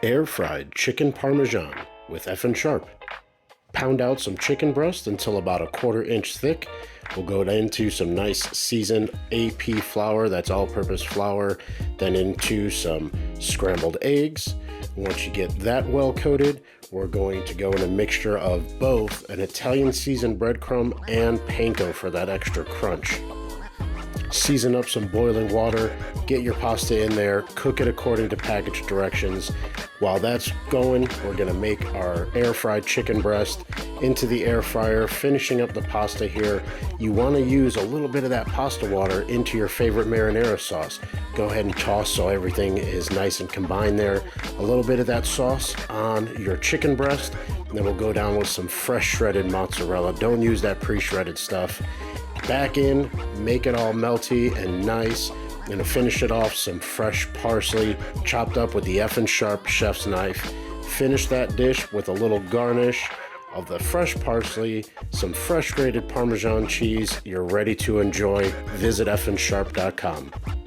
Air-fried chicken parmesan with F.N. Sharp. Pound out some chicken breast until about a 1/4 inch thick. We'll go into some nice seasoned AP flour, that's all-purpose flour, then into some scrambled eggs. Once you get that well coated, we're going to go in a mixture of both an Italian seasoned breadcrumb and panko for that extra crunch. Season up some boiling water, get your pasta in there, cook it according to package directions. While that's going, we're gonna make our air-fried chicken breast into the air fryer, finishing up the pasta here. You wanna use a little bit of that pasta water into your favorite marinara sauce. Go ahead and toss so everything is nice and combined there. A little bit of that sauce on your chicken breast, and then we'll go down with some fresh shredded mozzarella. Don't use that pre-shredded stuff. Back in, make it all melty and nice. Gonna finish it off some fresh parsley chopped up with the F.N. Sharp chef's knife. Finish that dish with a little garnish of the fresh parsley, some fresh grated Parmesan cheese. You're ready to enjoy. Visit fnsharp.com.